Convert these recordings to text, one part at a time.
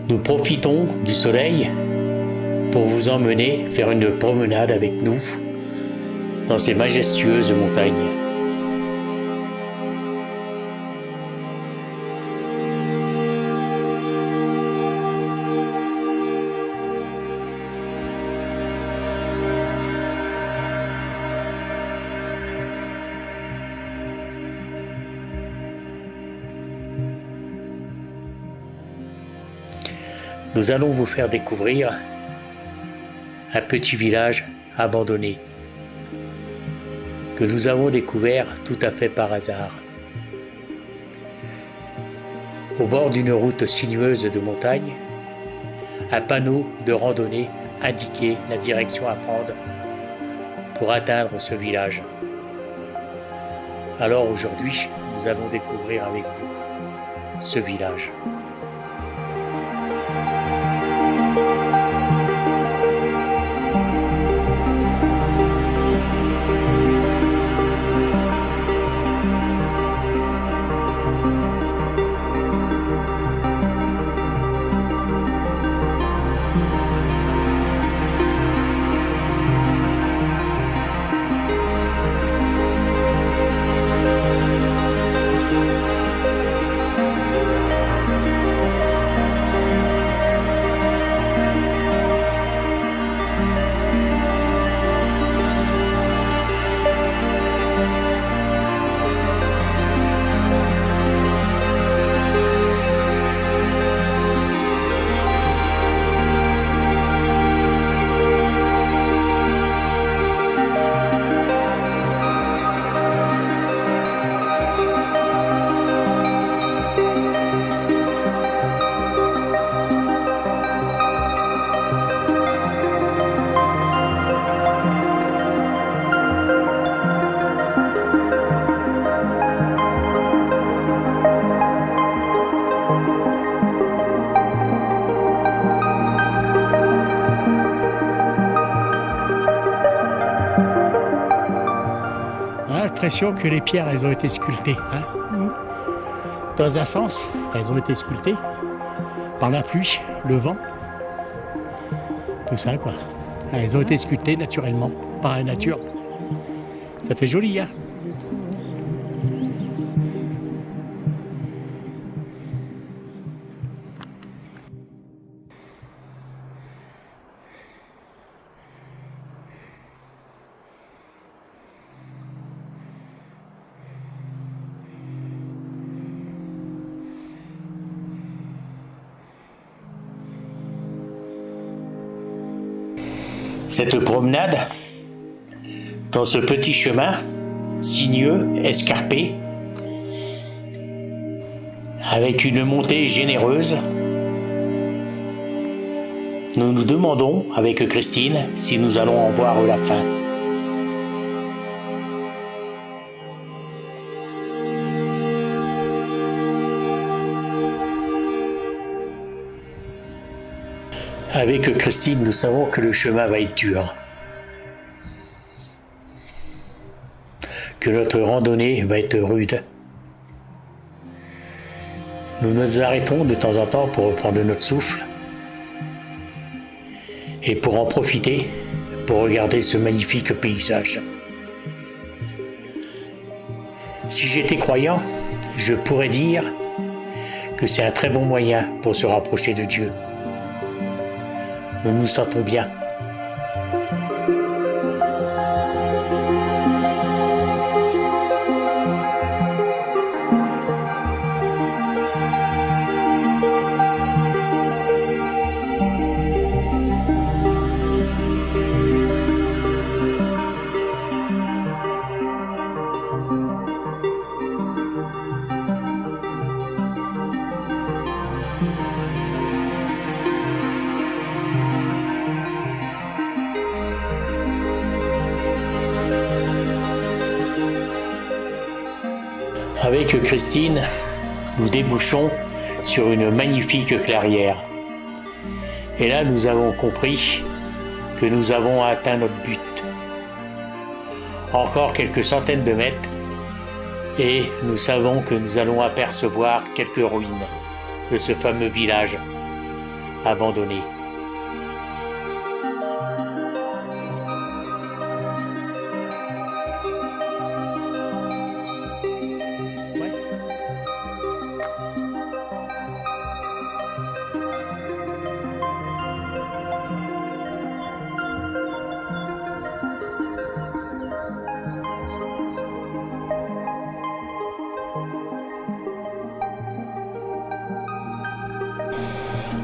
Nous profitons du soleil pour vous emmener faire une promenade avec nous dans ces majestueuses montagnes. Nous allons vous faire découvrir un petit village abandonné que nous avons découvert tout à fait par hasard. Au bord d'une route sinueuse de montagne, un panneau de randonnée indiquait la direction à prendre pour atteindre ce village. Alors aujourd'hui, nous allons découvrir avec vous ce village. L'impression que les pierres elles ont été sculptées dans un sens elles ont été sculptées par la pluie, le vent, tout ça quoi. Elles ont été sculptées naturellement par la nature. Ça fait joli hein. Cette promenade, dans ce petit chemin sinueux, escarpé, avec une montée généreuse, nous nous demandons avec Christine si nous allons en voir la fin. Avec Christine, nous savons que le chemin va être dur, que notre randonnée va être rude. Nous nous arrêtons de temps en temps pour reprendre notre souffle et pour en profiter, pour regarder ce magnifique paysage. Si j'étais croyant, je pourrais dire que c'est un très bon moyen pour se rapprocher de Dieu. Nous nous sentons bien. Avec Christine, nous débouchons sur une magnifique clairière. Et là, nous avons compris que nous avons atteint notre but. Encore quelques centaines de mètres et nous savons que nous allons apercevoir quelques ruines de ce fameux village. abandonnés.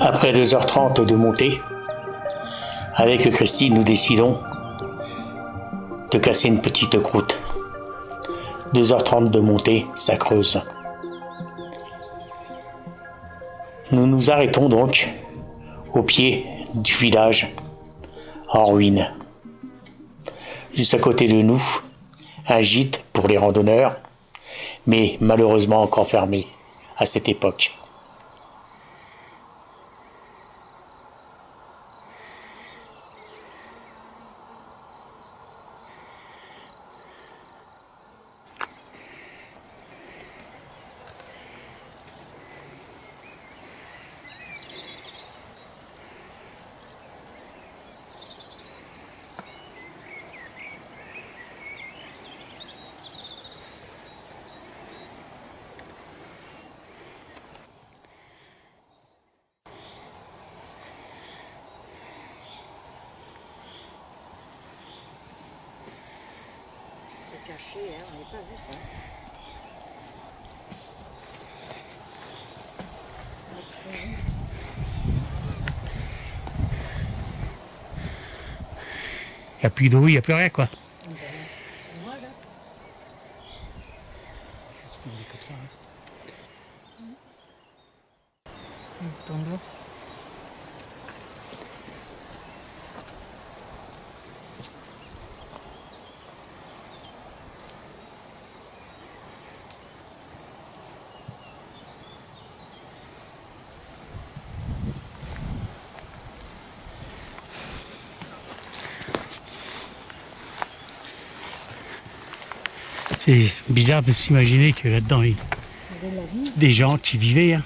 Après 2h30 de montée, avec Christine, nous décidons de casser une petite croûte. 2h30 de montée, ça creuse. Nous nous arrêtons donc au pied du village en ruine. Juste à côté de nous, un gîte pour les randonneurs, mais malheureusement encore fermé à cette époque. C'est caché, hein, on n'est pas vu ça. Il n'y a plus d'eau, il n'y a plus rien, quoi. Voilà. Comme ça, Tombe. C'est bizarre de s'imaginer que là-dedans, il y a des gens qui vivaient. Hein.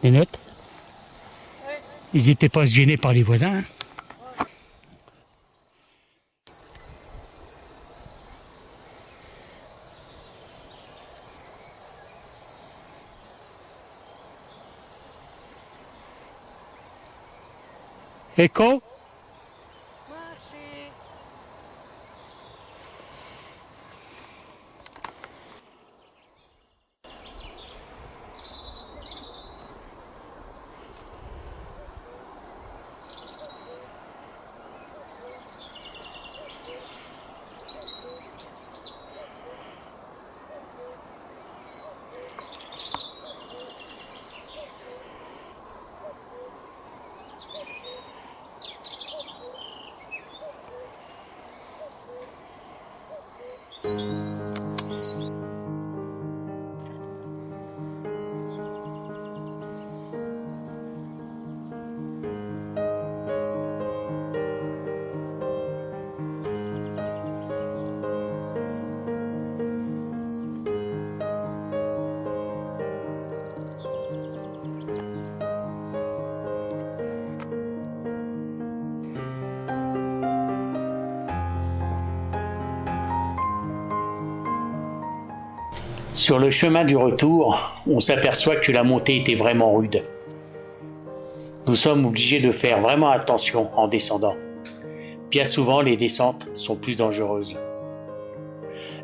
Les notes, ils n'étaient pas gênés par les voisins. Hein. Écho. Sur le chemin du retour, on s'aperçoit que la montée était vraiment rude. Nous sommes obligés de faire vraiment attention en descendant. Bien souvent, les descentes sont plus dangereuses.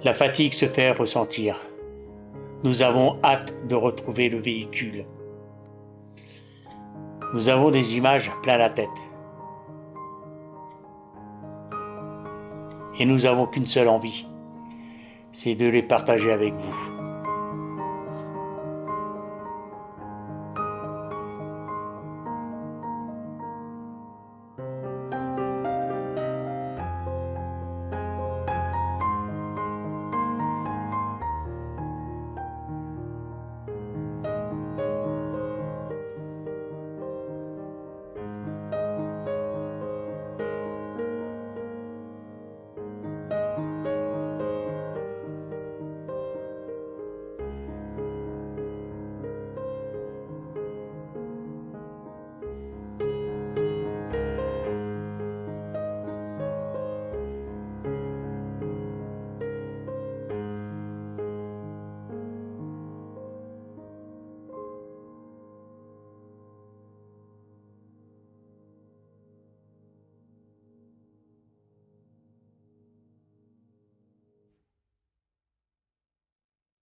La fatigue se fait ressentir. Nous avons hâte de retrouver le véhicule. Nous avons des images plein la tête. Et nous n'avons qu'une seule envie, c'est de les partager avec vous.